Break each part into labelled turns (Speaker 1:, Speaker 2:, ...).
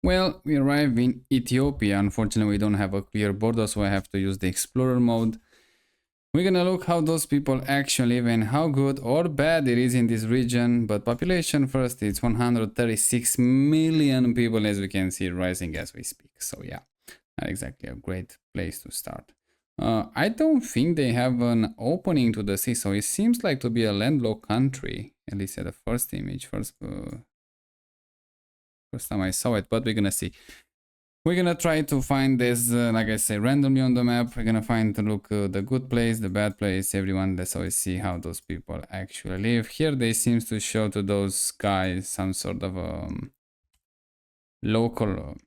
Speaker 1: Well, we arrive in Ethiopia. Unfortunately, we don't have a clear border, so I have to use the explorer mode. We're gonna look how those people actually live and how good or bad it is in this region. But population first, it's 136 million people, as we can see, rising as we speak. So yeah, not exactly a great place to start. I don't think they have an opening to the sea, so it seems like to be a landlocked country. At least at the first image, first time I saw it. But we're gonna see. We're gonna try to find this, like I say, randomly on the map. We're gonna find the good place, the bad place, everyone. Let's always see how those people actually live. Here they seems to show to those guys some sort of local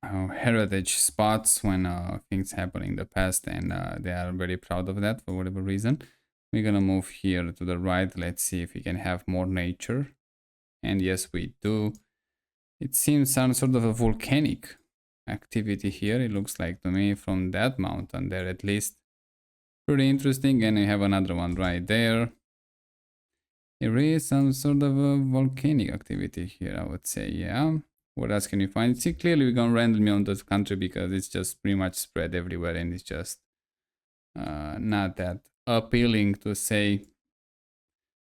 Speaker 1: heritage spots when things happen in the past, and they are very proud of that for whatever reason. We're gonna move here to the right. Let's see if we can have more nature. And yes, we do. It seems some sort of a volcanic activity here, it looks like to me, from that mountain there at least. Pretty interesting. And we have another one right there. There is some sort of a volcanic activity here, I would say. Yeah, what else can you find? See, clearly we're gonna randomly on this country because it's just pretty much spread everywhere, and it's just not that appealing to say.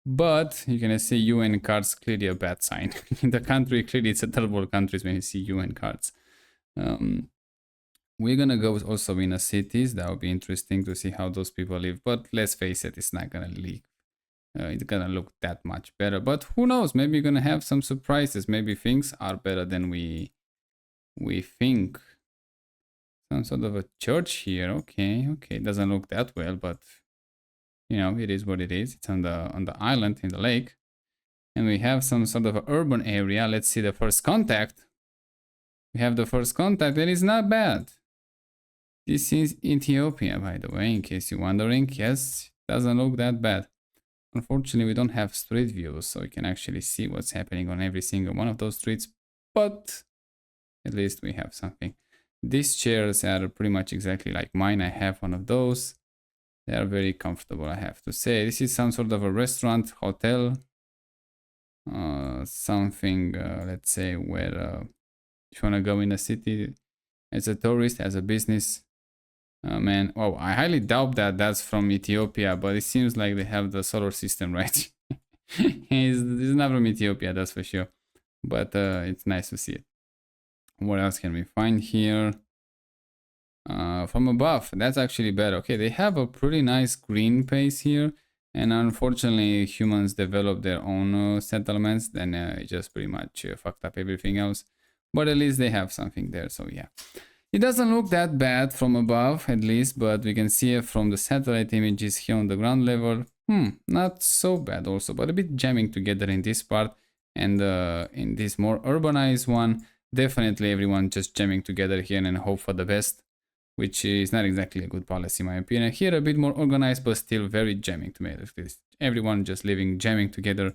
Speaker 1: But you can see UN cards, clearly a bad sign. In the country, clearly it's a terrible country when you see UN cards. We're gonna go also in the cities. That would be interesting to see how those people live. But let's face it, it's not gonna leak. It's gonna look that much better. But who knows? Maybe you're gonna have some surprises. Maybe things are better than we think. Some sort of a church here. Okay, okay. It doesn't look that well, but you know, it is what it is. It's on the island in the lake, and we have some sort of urban area. Let's see the first contact. We have the first contact, and it's not bad. This is Ethiopia, by the way, in case you're wondering. Yes, doesn't look that bad. Unfortunately, we don't have street views, so you can actually see what's happening on every single one of those streets, but at least we have something. These chairs are pretty much exactly like mine. I have one of those. They are very comfortable, I have to say. This is some sort of a restaurant, hotel, something, let's say, where if you want to go in a city as a tourist, as a business, man, oh, I highly doubt that that's from Ethiopia, but it seems like they have the solar system, right? It's not from Ethiopia, that's for sure. But it's nice to see it. What else can we find here? From above, that's actually better. Okay, they have a pretty nice green pace here. And unfortunately, humans developed their own settlements. Then it just pretty much fucked up everything else. But at least they have something there, so yeah. It doesn't look that bad from above, at least, but we can see it from the satellite images here on the ground level. Not so bad also, but a bit jamming together in this part. And in this more urbanized one, definitely everyone just jamming together here and hope for the best, which is not exactly a good policy in my opinion. Here a bit more organized, but still very jamming to me. Everyone just living, jamming together,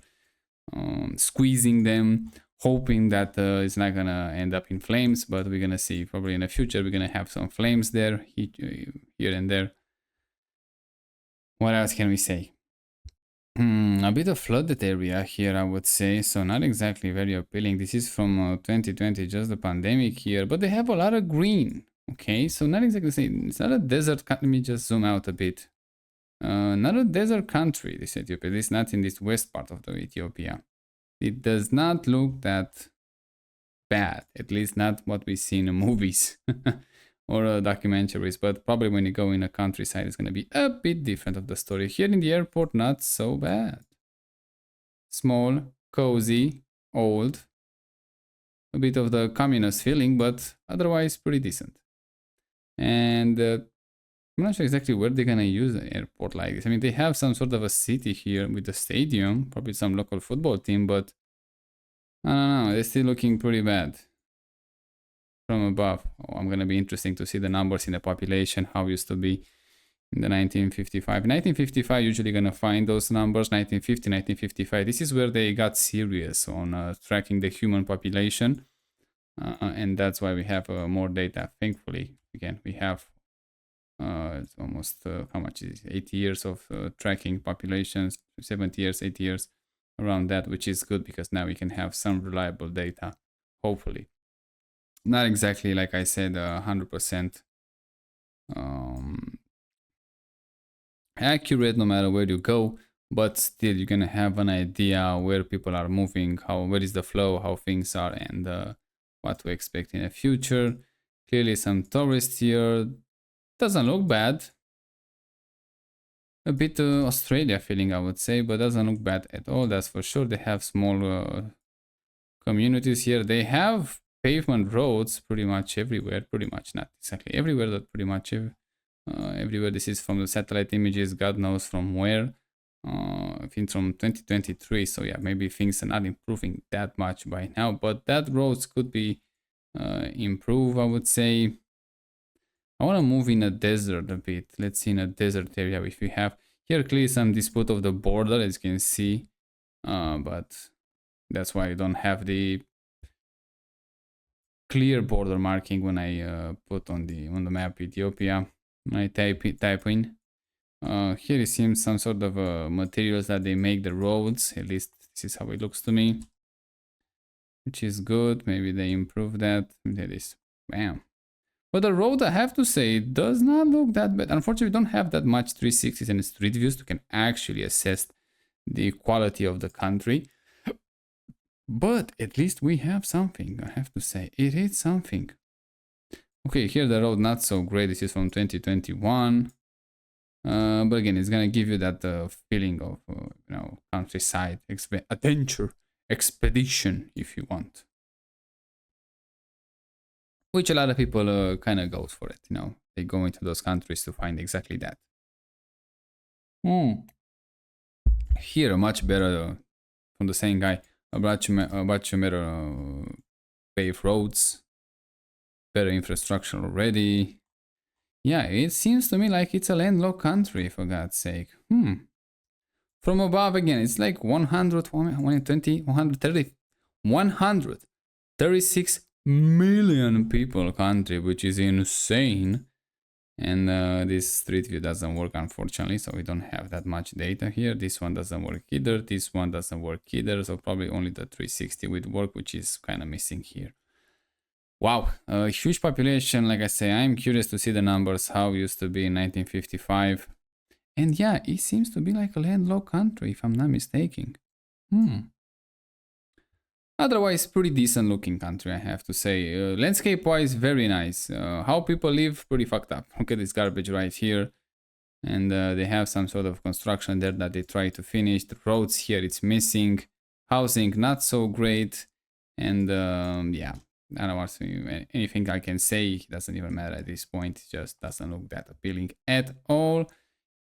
Speaker 1: squeezing them, hoping that it's not gonna end up in flames, but we're gonna see. Probably in the future we're gonna have some flames there, here and there. What else can we say? A bit of flooded area here, I would say, so not exactly very appealing. This is from 2020, just the pandemic here, but they have a lot of green. Okay, so not exactly the same. It's not a desert. Let me just zoom out a bit. Not a desert country, this Ethiopia. This is not in this west part of the Ethiopia. It does not look that bad, at least not what we see in the movies or documentaries, but probably when you go in a countryside it's going to be a bit different of the story. Here in the airport, not so bad. Small, cozy, old, a bit of the communist feeling, but otherwise pretty decent. And I'm not sure exactly where they're gonna use an airport like this. I mean, they have some sort of a city here with a stadium, probably some local football team, but I don't know, they're still looking pretty bad from above. Oh, I'm gonna be interesting to see the numbers in the population, how it used to be in the 1955. 1955, usually gonna find those numbers, 1950, 1955. This is where they got serious on tracking the human population. And that's why we have more data, thankfully. Again, we have it's almost, how much is it? 80 years of tracking populations, 70 years, 80 years, around that, which is good because now we can have some reliable data, hopefully. not exactly like I said, 100% um, accurate no matter where you go, but still you're gonna have an idea where people are moving, how where is the flow, how things are, and what to expect in the future. Clearly, some tourists here. Doesn't look bad. A bit Australia feeling, I would say, but doesn't look bad at all. That's for sure. They have small communities here. They have pavement roads pretty much everywhere. Pretty much not exactly everywhere, but pretty much everywhere. This is from the satellite images. God knows from where. I think from 2023. So yeah, maybe things are not improving that much by now, but that roads could be improved, I would say. I want to move in a desert a bit. Let's see in a desert area if we have. Here clearly some dispute of the border, as you can see. But that's why I don't have the clear border marking when I put on the map Ethiopia. When I type in. Here it seems some sort of materials that they make the roads. At least this is how it looks to me. Which is good. Maybe they improve that. There is. Bam. But the road, I have to say, does not look that bad. Unfortunately, we don't have that much 360s and street views to can actually assess the quality of the country. But at least we have something, I have to say. It is something. Okay, here the road not so great. This is from 2021. But again, it's gonna give you that feeling of countryside adventure expedition if you want. Which a lot of people kind of goes for it, they go into those countries to find exactly that. Here much better from the same guy, a much better paved roads, better infrastructure already. Yeah, it seems to me like it's a landlocked country, for God's sake. From above again, it's like 100, 120, 130, 136 million people country, which is insane. And this street view doesn't work, unfortunately, so we don't have that much data here. This one doesn't work either. This one doesn't work either. So probably only the 360 would work, which is kind of missing here. Wow, a huge population. Like I say, I'm curious to see the numbers, how it used to be in 1955. And yeah, it seems to be like a landlocked country, if I'm not mistaken. Otherwise, pretty decent looking country, I have to say. Landscape wise, very nice. How people live, pretty fucked up. Look at this garbage right here. And they have some sort of construction there that they try to finish. The roads here, it's missing. Housing, not so great. And yeah, I don't want to anything I can say. It doesn't even matter at this point. It just doesn't look that appealing at all.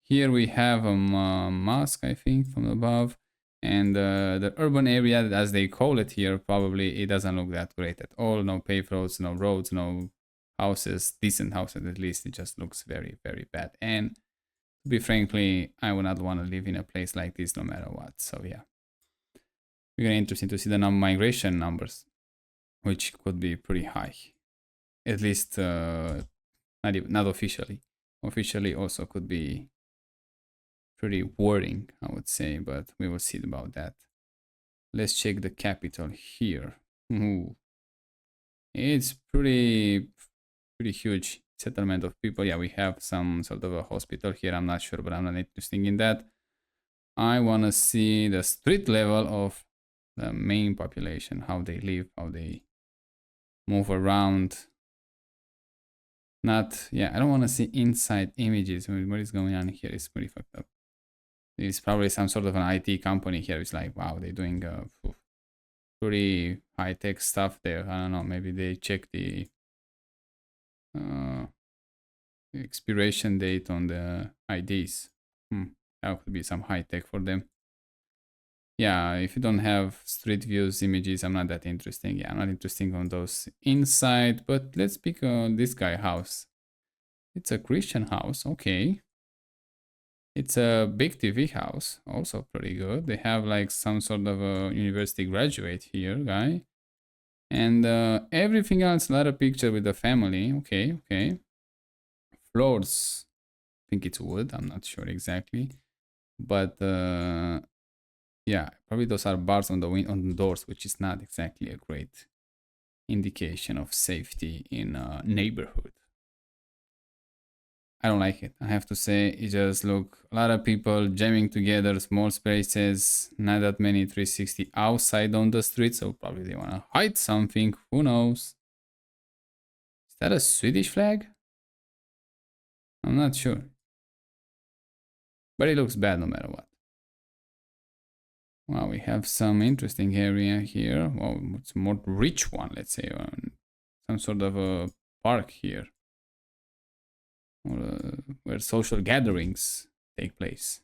Speaker 1: Here we have a mosque, I think, from above. And the urban area, as they call it here, probably it doesn't look that great at all. No paved roads, no roads, no houses, decent houses at least. It just looks very, very bad. And to be frankly, I would not want to live in a place like this no matter what. So yeah, we're gonna interesting to see the migration numbers, which could be pretty high. At least not officially. Officially also could be pretty worrying, I would say, but we will see about that. Let's check the capital here. It's pretty huge settlement of people. Yeah, we have some sort of a hospital here. I'm not sure, but I'm not interested in that. I want to see the street level of the main population, how they live, how they move around. I don't want to see inside images. What is going on here? It's pretty fucked up. It's probably some sort of an IT company here. It's like, wow, they're doing pretty high-tech stuff there. I don't know, maybe they check the expiration date on the IDs. That could be some high-tech for them. Yeah, if you don't have street views images, I'm not that interesting. Yeah, I'm not interested on those inside, but let's pick this guy house. It's a Christian house, okay. It's a big TV house, also pretty good. They have like some sort of a university graduate here, guy. And everything else, a lot of picture with the family. Okay. Floors, I think it's wood, I'm not sure exactly. But yeah, probably those are bars on the doors, which is not exactly a great indication of safety in a neighborhood. I don't like it. I have to say, it just look a lot of people jamming together, small spaces, not that many 360 outside on the street, so probably they wanna hide something. Who knows? Is that a Swedish flag? I'm not sure, but it looks bad no matter what. Wow, we have some interesting area here. Well, it's more rich one, let's say, some sort of a park here, or where social gatherings take place.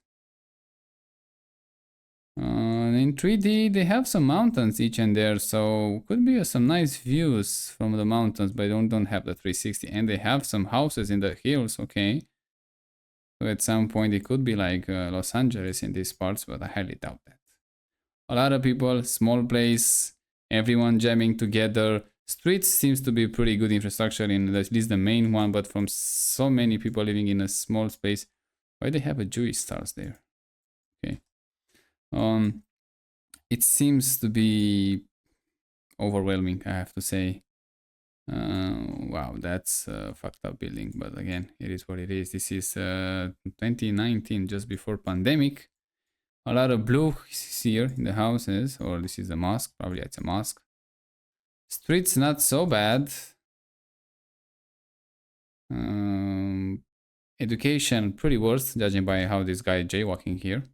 Speaker 1: In 3D, they have some mountains each and there, so could be some nice views from the mountains, but don't have the 360. And they have some houses in the hills, okay. So at some point, it could be like Los Angeles in these parts, but I highly doubt that. A lot of people, small place, everyone jamming together. Streets seems to be pretty good infrastructure in at least the main one, but from so many people living in a small space, why they have a Jewish stars there? Okay. It seems to be overwhelming, I have to say. Wow, that's a fucked up building, but again, it is what it is. This is 2019, just before pandemic. A lot of blue here in the houses, or this is a mosque, probably it's a mosque. Streets not so bad. Education pretty worse, judging by how this guy jaywalking here.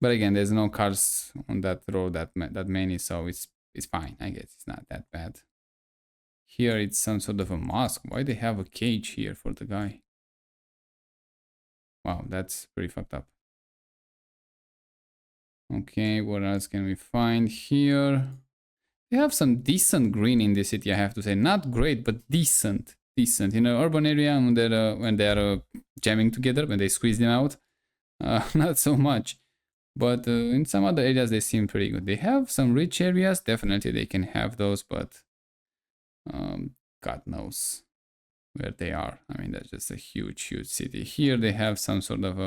Speaker 1: But again, there's no cars on that road that many, so it's fine. I guess it's not that bad. Here it's some sort of a mosque. Why they have a cage here for the guy? Wow, that's pretty fucked up. Okay, what else can we find here? They have some decent green in this city, I have to say. Not great, but decent. Decent. In an urban area, when they're jamming together, when they squeeze them out, not so much. But in some other areas, they seem pretty good. They have some rich areas. Definitely, they can have those, but God knows where they are. I mean, that's just a huge, huge city. Here, they have some sort of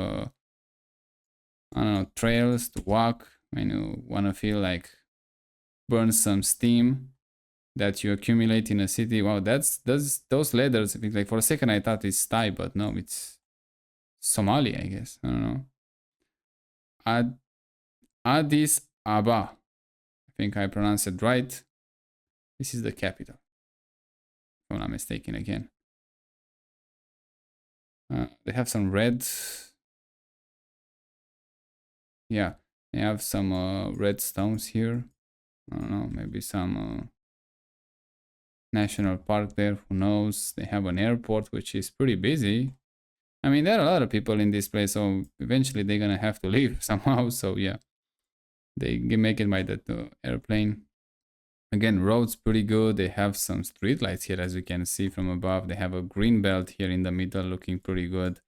Speaker 1: I don't know, trails to walk when you want to feel like burn some steam that you accumulate in a city. Wow, those letters. Like for a second, I thought it's Thai, but no, it's Somali, I guess. I don't know. Addis Ababa. I think I pronounced it right. This is the capital, if I'm not mistaken again. They have some red. Yeah, they have some red stones here. I don't know, maybe some national park there. Who knows? They have an airport, which is pretty busy. I mean, there are a lot of people in this place, so eventually they're gonna have to leave somehow. So yeah, they make it by the airplane. Again, roads pretty good. They have some street lights here, as you can see from above. They have a green belt here in the middle, looking pretty good.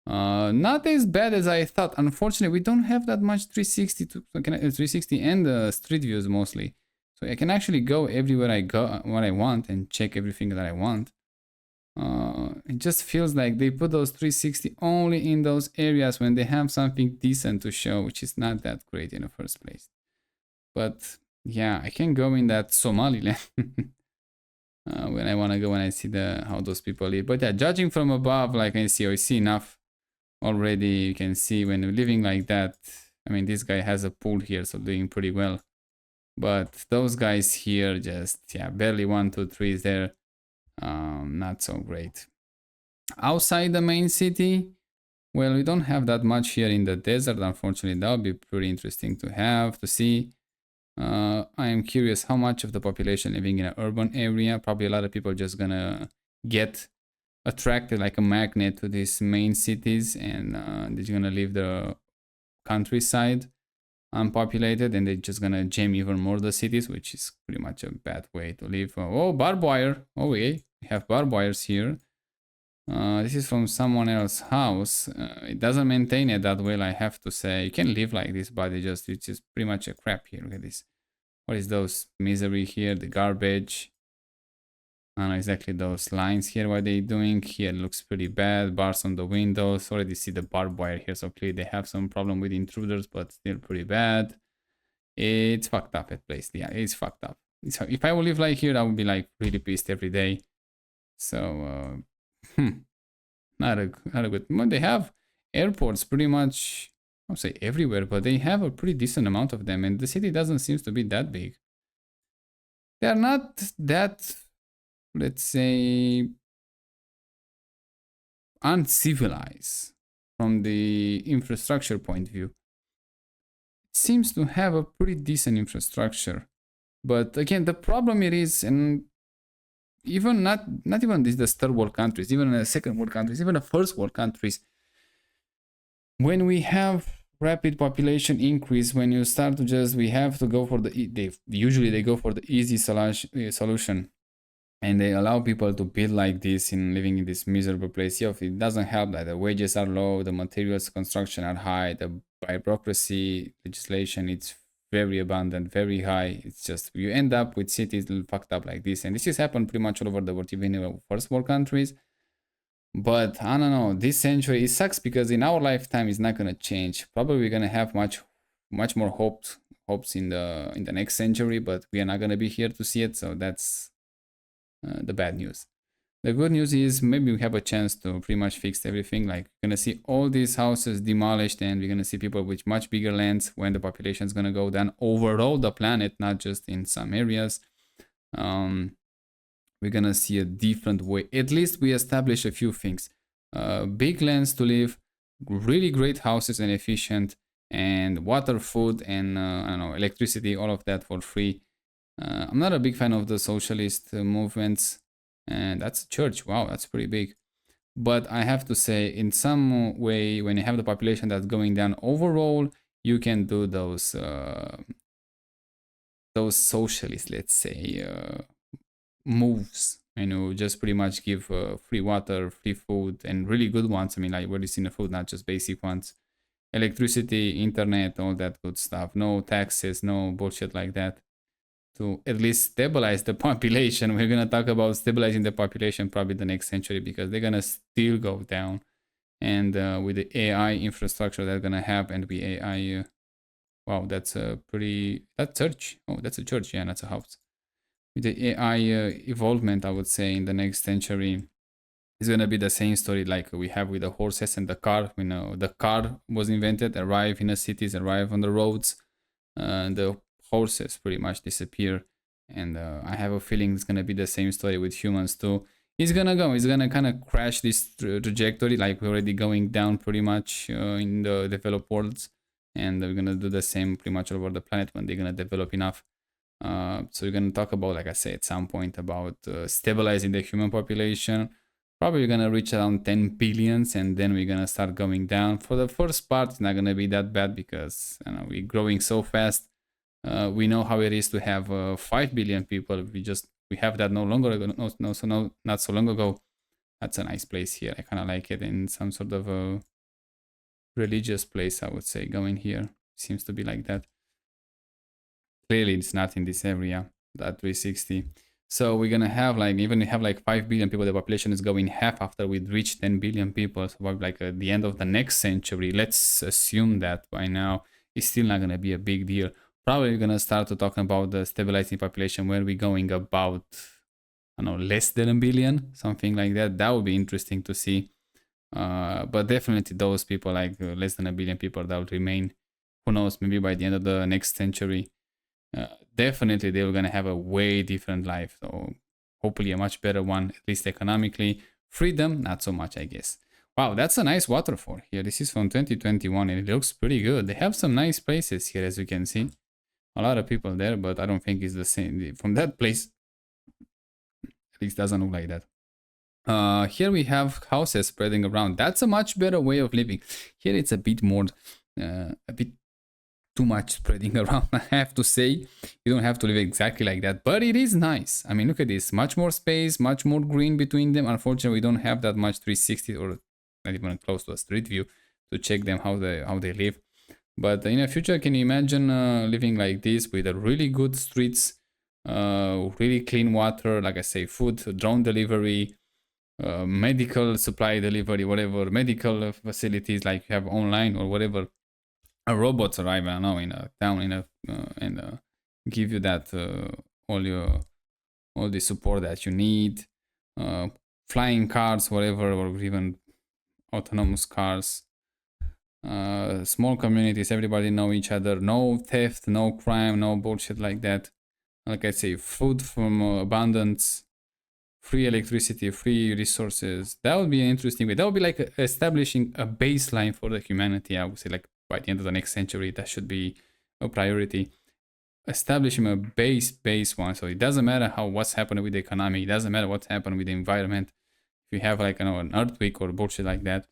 Speaker 1: Not as bad as I thought. Unfortunately, we don't have that much 360 to 360 and street views mostly. So I can actually go everywhere I go, what I want, and check everything that I want. It just feels like they put those 360 only in those areas when they have something decent to show, which is not that great in the first place. But yeah, I can go in that Somaliland when I want to go, when I see how those people live. But yeah, judging from above, like I see enough already. You can see when you're living like that. I mean, this guy has a pool here, so doing pretty well. But those guys here, just yeah, barely 1, 2, 3 is there. Not so great. Outside the main city, well, we don't have that much here in the desert. Unfortunately, that would be pretty interesting to see. I am curious how much of the population living in an urban area. Probably a lot of people just gonna get attracted like a magnet to these main cities, and they're gonna leave the countryside unpopulated, and they're just gonna jam even more the cities, which is pretty much a bad way to live. Oh, barbed wire. Oh, we have barbed wires here. This is from someone else's house. It doesn't maintain it that well, I have to say. You can live like this, but it's just pretty much a crap here. Look at this. What is those misery here? The garbage. I don't know exactly those lines here. What they doing here looks pretty bad. Bars on the windows. Already see the barbed wire here, so clearly they have some problem with intruders, but still pretty bad. It's fucked up at place. Yeah, it's fucked up. If I would live like here, I would be like really pissed every day. So not a good. Well, they have airports pretty much. I would say everywhere, but they have a pretty decent amount of them, and the city doesn't seem to be that big. They're not that, let's say, uncivilized from the infrastructure point of view. It seems to have a pretty decent infrastructure. But again, the problem it is, and even not even the third world countries, even the second world countries, even the first world countries, when we have rapid population increase, when you start to just we have to go for usually they go for the easy solution, and they allow people to build like this in living in this miserable place. Yeah, it doesn't help that the wages are low, the materials construction are high, the bureaucracy legislation it's very abundant, very high. It's just you end up with cities fucked up like this, and this has happened pretty much all over the world, even in the first world countries. But I don't know, this century it sucks because in our lifetime it's not gonna change. Probably we're gonna have much more hopes in the next century, but we are not gonna be here to see it. So that's the bad news. The good news is maybe we have a chance to pretty much fix everything. Like we're gonna see all these houses demolished, and we're gonna see people with much bigger lands when the population is gonna go down overall the planet, not just in some areas. We're gonna see a different way. At least we establish a few things: big lands to live, really great houses and efficient, and water, food, and I don't know, electricity, all of that for free. I'm not a big fan of the socialist movements, and that's a church. Wow, that's pretty big. But I have to say, in some way, when you have the population that's going down overall, you can do those socialist, let's say, moves. You know, just pretty much give free water, free food, and really good ones. I mean, like what is in the food, not just basic ones. Electricity, internet, all that good stuff. No taxes, no bullshit like that. To at least stabilize the population. We're gonna talk about stabilizing the population probably the next century because they're gonna still go down. And with the AI infrastructure that's gonna have, and the AI, wow, that's a pretty that church. Oh, that's a church. Yeah, that's a house. With the AI evolvement, I would say in the next century, it's gonna be the same story like we have with the horses and the car. You know, the car was invented, arrive in the cities, arrive on the roads, the horses pretty much disappear, and I have a feeling it's gonna be the same story with humans too. It's gonna kind of crash this trajectory, like we're already going down pretty much in the developed worlds, and we're gonna do the same pretty much all over the planet when they're gonna develop enough. So we're gonna talk about, like I said, at some point about stabilizing the human population. Probably we're gonna reach around 10 billions, and then we're gonna start going down. For the first part, it's not gonna be that bad because we're growing so fast. We know how it is to have 5 billion people. We have that no longer ago, not so long ago. That's a nice place here. I kind of like it in some sort of a religious place, I would say. Going here seems to be like that. Clearly, it's not in this area. That 360. So we're gonna have like even we have like 5 billion people. The population is going half after we reach 10 billion people. So like at the end of the next century, let's assume that by now it's still not gonna be a big deal. Probably gonna start to talk about the stabilizing population where we're going about, I don't know, less than a billion, something like that. That would be interesting to see. But definitely those people like less than a billion people that will remain. Who knows? Maybe by the end of the next century, definitely they're gonna have a way different life. So hopefully a much better one, at least economically. Freedom, not so much, I guess. Wow, that's a nice waterfall here. This is from 2021 and it looks pretty good. They have some nice places here, as you can see. A lot of people there, but I don't think it's the same. From that place, at least doesn't look like that. Here we have houses spreading around. That's a much better way of living. Here it's a bit more, a bit too much spreading around, I have to say. You don't have to live exactly like that, but it is nice. I mean, look at this. Much more space, much more green between them. Unfortunately, we don't have that much 360 or not even close to a street view to check them how they live. But in the future, can you imagine living like this with a really good streets, really clean water, like I say, food, drone delivery, medical supply delivery, whatever, medical facilities like you have online or whatever. a robots arrive, I don't know, in a town, and give you that all the support that you need. Uh, Flying cars, whatever, or even autonomous cars. Small communities, everybody know each other. No theft, no crime, no bullshit like that. Like I say, food from abundance, free electricity, free resources. That would be an interesting way. That would be like establishing a baseline for the humanity. I would say, like by the end of the next century, that should be a priority. Establishing a base one. So it doesn't matter what's happening with the economy. It doesn't matter what's happening with the environment. If you have like an earthquake or bullshit like that,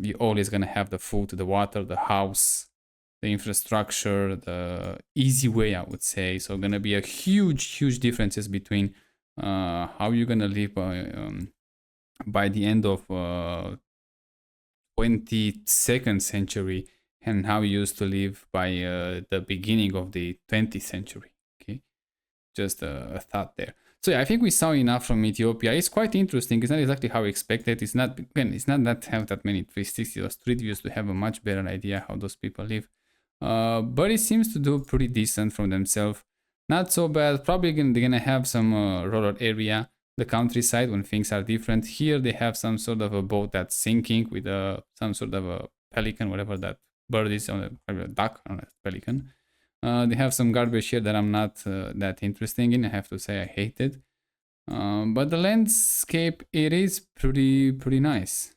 Speaker 1: you're always gonna have the food, the water, the house, the infrastructure, the easy way, I would say. So gonna be a huge differences between how you're gonna live by the end of 22nd century and how you used to live by the beginning of the 20th century. Okay, just a thought there. So yeah, I think we saw enough from Ethiopia. It's quite interesting. It's not exactly how expected. It's not that have that many 360 or street views to have a much better idea how those people live. But it seems to do pretty decent from themselves. Not so bad. Probably they're gonna have some rural area, the countryside when things are different. Here they have some sort of a boat that's sinking with some sort of a pelican, whatever that bird is, on a duck, on a pelican. They have some garbage here that I'm not that interested in. I have to say I hate it. But the landscape, it is pretty nice.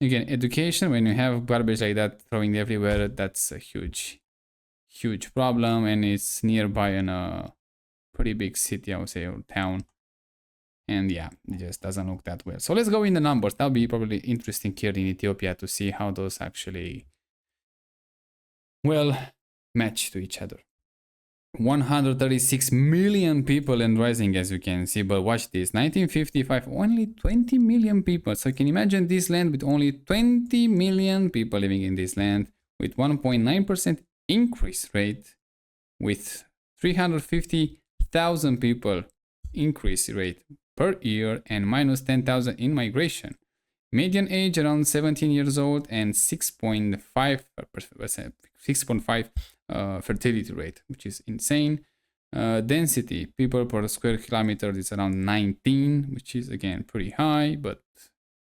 Speaker 1: Again, education, when you have garbage like that throwing everywhere, that's a huge problem, and it's nearby in a pretty big city, I would say, or town. And yeah, it just doesn't look that well. So let's go in the numbers. That'll be probably interesting here in Ethiopia to see how those actually, well, match to each other. 136 million people and rising, as you can see. But watch this, 1955, only 20 million people. So you can imagine this land with only 20 million people living in this land, with 1.9% increase rate, with 350,000 people increase rate per year, and minus 10,000 in migration. Median age around 17 years old, and 6.5 fertility rate, which is insane. Density, people per square kilometer, is around 19, which is again pretty high, but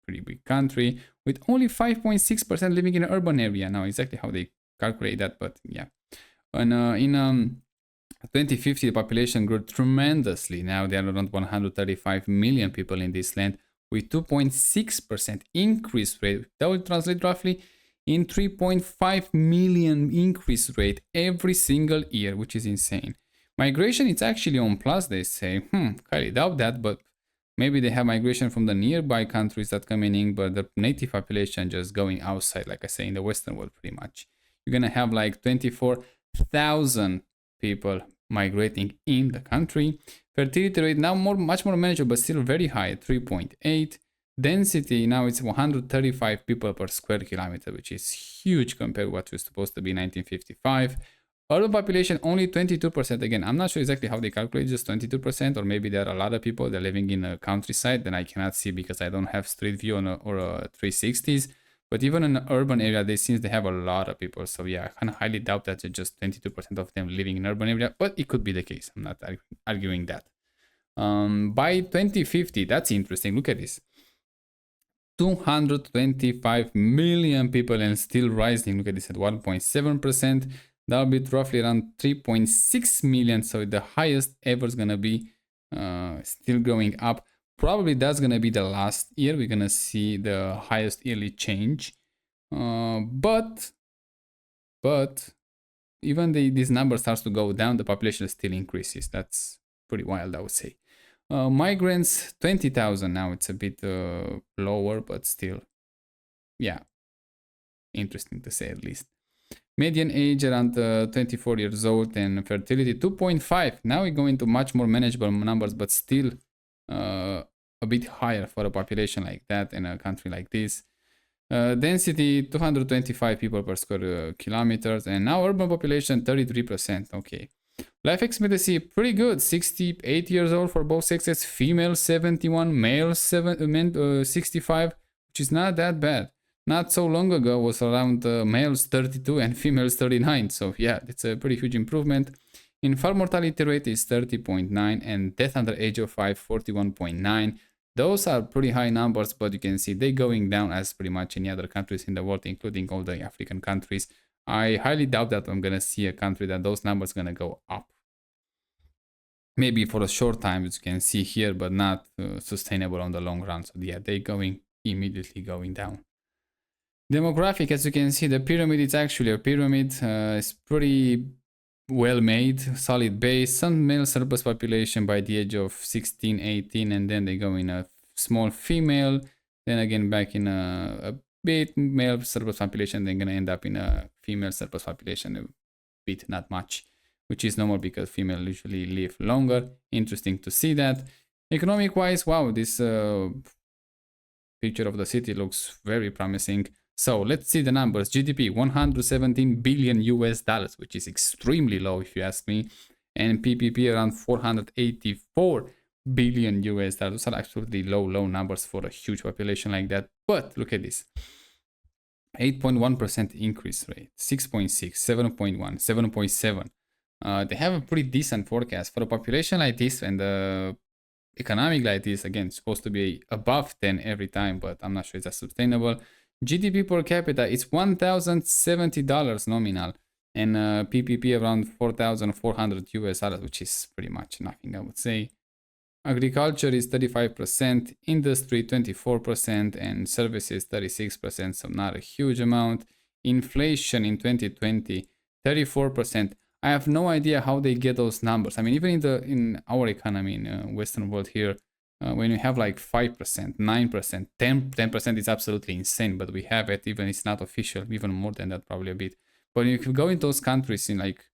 Speaker 1: pretty big country, with only 5.6% living in an urban area. Now, exactly how they calculate that, but yeah. And in 2050, the population grew tremendously. Now there are around 135 million people in this land, with 2.6% increase rate. That will translate roughly in 3.5 million increase rate every single year, which is insane. Migration, it's actually on plus, they say. Highly doubt that, but maybe they have migration from the nearby countries that coming in, but the native population just going outside, like I say, in the Western world pretty much. You're gonna have like 24,000 people migrating in the country. Fertility rate now much more manageable, but still very high at 3.8. Density, now it's 135 people per square kilometer, which is huge compared to what was supposed to be 1955. Urban population only 22%. Again, I'm not sure exactly how they calculate just 22%, or maybe there are a lot of people that are living in a countryside that I cannot see because I don't have street view or a 360s. But even in an urban area, they seem they have a lot of people. So yeah, I kind of highly doubt that just 22% of them living in urban area, but it could be the case. I'm not arguing that. By 2050, that's interesting. Look at this. 225 million people and still rising. Look at this at 1.7%. That'll be roughly around 3.6 million. So the highest ever is gonna be still going up. Probably that's gonna be the last year we're gonna see the highest yearly change. But even these numbers starts to go down, the population still increases. That's pretty wild, I would say. Migrants, 20,000 now. It's a bit lower, but still, yeah, interesting to say at least. Median age around 24 years old, and fertility 2.5. Now we go into much more manageable numbers, but still a bit higher for a population like that in a country like this. Density 225 people per square kilometers, and now urban population 33%. Okay. Life expectancy pretty good, 68 years old for both sexes, female 71, male 65, which is not that bad. not so long ago was around males 32 and females 39. So yeah, it's a pretty huge improvement. Infant mortality rate is 30.9 and death under age of 5, 41.9. Those are pretty high numbers, but you can see they're going down as pretty much any other countries in the world, including all the African countries. I highly doubt that I'm gonna see a country that those numbers gonna go up. Maybe for a short time, as you can see here, but not sustainable on the long run. So yeah, they're going immediately going down. Demographic, as you can see, the pyramid is actually a pyramid. It's pretty well made, solid base, some male surplus population by the age of 16, 18, and then they go in a small female, then again back in a bit male surplus population, then gonna end up in a female surplus population, a bit, not much, which is normal because female usually live longer. Interesting to see that. Economic wise, wow, this picture of the city looks very promising. So let's see the numbers. GDP 117 billion US dollars, which is extremely low if you ask me, and PPP around 484 billion US dollars. Those are absolutely low numbers for a huge population like that. But look at this. 8.1% increase rate, 6.6, 7.1, 7.7. They have a pretty decent forecast for a population like this, and economic like this, again, it's supposed to be above 10 every time, but I'm not sure it's sustainable. GDP per capita is $1,070 nominal, and PPP around 4,400 US dollars, which is pretty much nothing, I would say. Agriculture is 35%, industry 24%, and services 36%, so not a huge amount. Inflation in 2020, 34%. I have no idea how they get those numbers. I mean, even in our economy in Western world here, when you have like 5%, 9%, 10% is absolutely insane, but we have it, even it's not official, even more than that, probably a bit. But if you go in those countries in like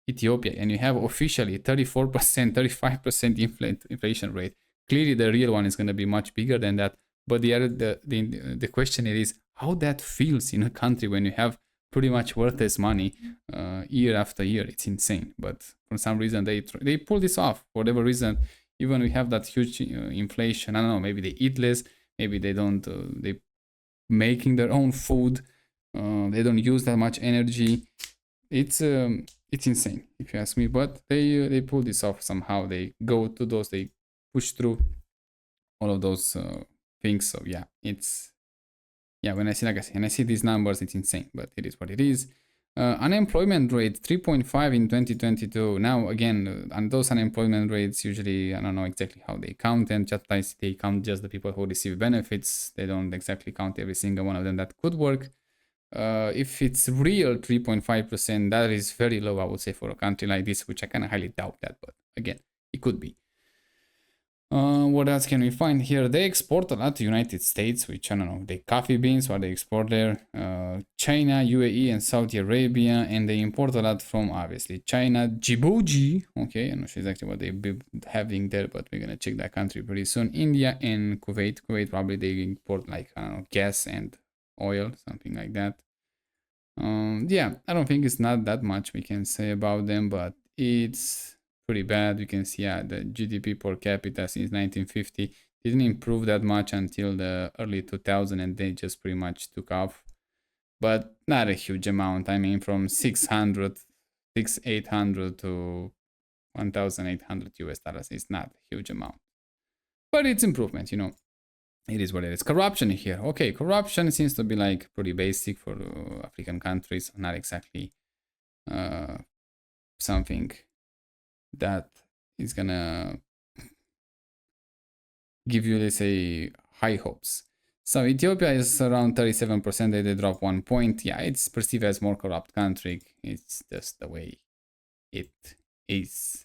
Speaker 1: Ethiopia and you have officially 34%, 35% inflation rate, clearly the real one is going to be much bigger than that. But the question is how that feels in a country when you have pretty much worthless money year after year. It's insane. But for some reason they pull this off. For whatever reason, even we have that huge inflation. I don't know. Maybe they eat less. Maybe they don't. They making their own food. They don't use that much energy. It's insane if you ask me. But they pull this off somehow. They go to those. They push through all of those things. So yeah, it's. Yeah, when I see, like I say, and I see these numbers, it's insane, but it is what it is. Unemployment rate 3.5 in 2022. Now, again, on those unemployment rates, usually, I don't know exactly how they count, and just they count just the people who receive benefits. They don't exactly count every single one of them. That could work. If it's real 3.5%, that is very low, I would say, for a country like this, which I kind of highly doubt that, but again, it could be. What else can we find here? They export a lot to United States, which I don't know, they coffee beans, what they export there. China, UAE, and Saudi Arabia, and they import a lot from obviously China, Djibouti. Okay, I'm not sure exactly what they be having there, but we're gonna check that country pretty soon. India and Kuwait. Kuwait probably they import like I don't know, gas and oil, something like that. Yeah, I don't think it's not that much we can say about them, but it's pretty bad. You can see the GDP per capita since 1950 didn't improve that much until the early 2000, and they just pretty much took off, but not a huge amount. I mean, from 800 to 1,800 US dollars is not a huge amount, but it's improvement, you know. It is what it is. Corruption here. Okay, corruption seems to be like pretty basic for African countries, not exactly something that is gonna give you, let's say, high hopes. So Ethiopia is around 37%. They drop 1 point. Yeah, it's perceived as more corrupt country. It's just the way it is.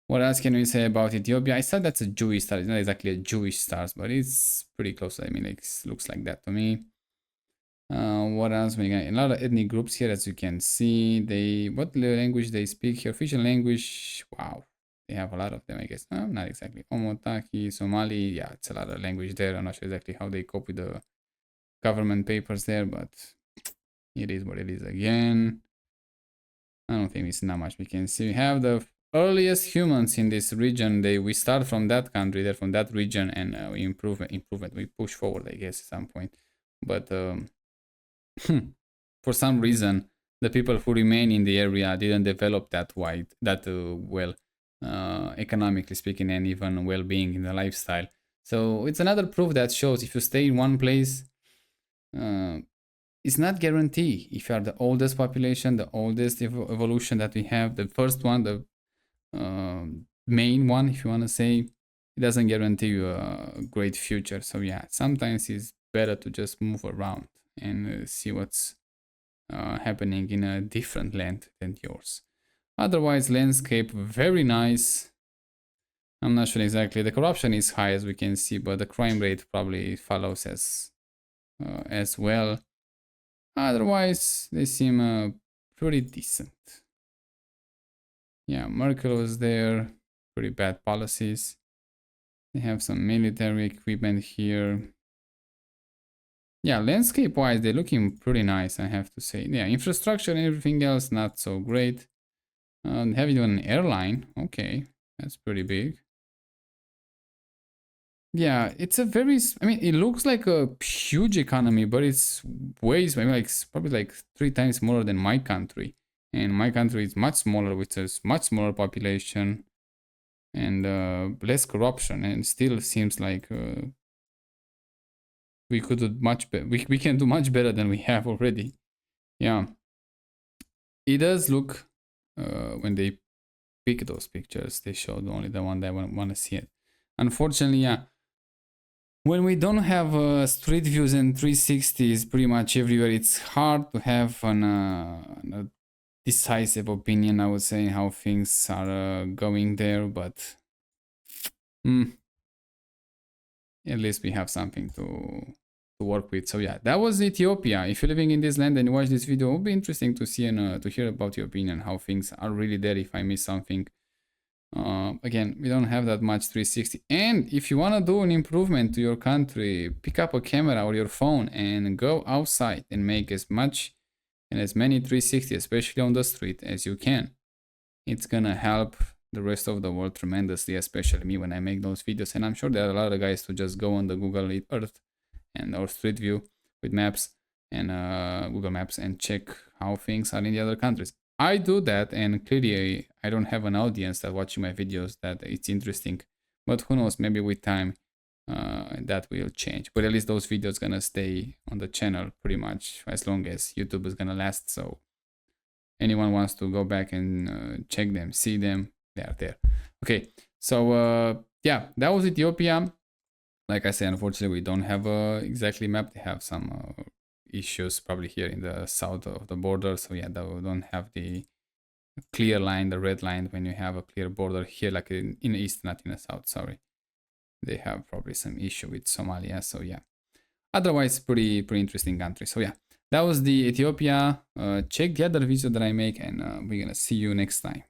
Speaker 1: What else can we say about Ethiopia? I said that's a Jewish star. It's not exactly a Jewish stars, but it's pretty close. I mean, it looks like that to me. What else we got? A lot of ethnic groups here, as you can see. What language they speak here? Official language. Wow, they have a lot of them, I guess. No, not exactly. Omotaki, Somali. Yeah, it's a lot of language there. I'm not sure exactly how they copy the government papers there, but it is what it is again. I don't think it's not much we can see. We have the earliest humans in this region. We start from that country, they're from that region, and we improve it. We push forward, I guess, at some point. but for some reason, the people who remain in the area didn't develop that wide, that well, economically speaking, and even well-being in the lifestyle. So it's another proof that shows if you stay in one place, uh, it's not guarantee. If you are the oldest population, the oldest evolution that we have, the first one, the main one, if you want to say, it doesn't guarantee you a great future. So yeah, sometimes it's better to just move around and see what's happening in a different land than yours. Otherwise, landscape very nice. I'm not sure exactly. The corruption is high as we can see, but the crime rate probably follows as well. Otherwise, they seem pretty decent. Yeah, Merkel was there. Pretty bad policies. They have some military equipment here. Yeah, landscape wise, they're looking pretty nice, I have to say. Yeah, infrastructure and everything else, not so great. Have you done an airline? Okay, that's pretty big. Yeah, it's a very, I mean, it looks like a huge economy, but it's ways, maybe like, probably like 3 times more than my country. And my country is much smaller, with a much smaller population and less corruption. And still seems like we could do much better. We can do much better than we have already. Yeah. It does look, when they pick those pictures, they showed only the one that I want to see it. Unfortunately, yeah. When we don't have street views and 360s pretty much everywhere, it's hard to have a decisive opinion, I would say, how things are going there, but at least we have something to work with. So yeah, that was Ethiopia. If you're living in this land and you watch this video, it will be interesting to see and to hear about your opinion, how things are really there. If I miss something, again, we don't have that much 360. And if you want to do an improvement to your country, pick up a camera or your phone and go outside and make as much and as many 360, especially on the street, as you can. It's gonna help the rest of the world tremendously, especially me when I make those videos. And I'm sure there are a lot of guys who just go on the Google Earth and or Street View with maps and Google Maps and check how things are in the other countries. I do that, and clearly I don't have an audience that watching my videos that it's interesting. But who knows, maybe with time that will change. But at least those videos gonna stay on the channel pretty much as long as YouTube is gonna last. So anyone wants to go back and check them, see them, they are there. Okay, so yeah, that was Ethiopia. Like I said, unfortunately, we don't have a exactly map. They have some issues probably here in the south of the border. So yeah, we don't have the clear line, the red line, when you have a clear border here, like in the east, not in the south, sorry. They have probably some issue with Somalia. So yeah, otherwise pretty interesting country. So yeah, that was the Ethiopia. Check the other video that I make, and we're gonna see you next time.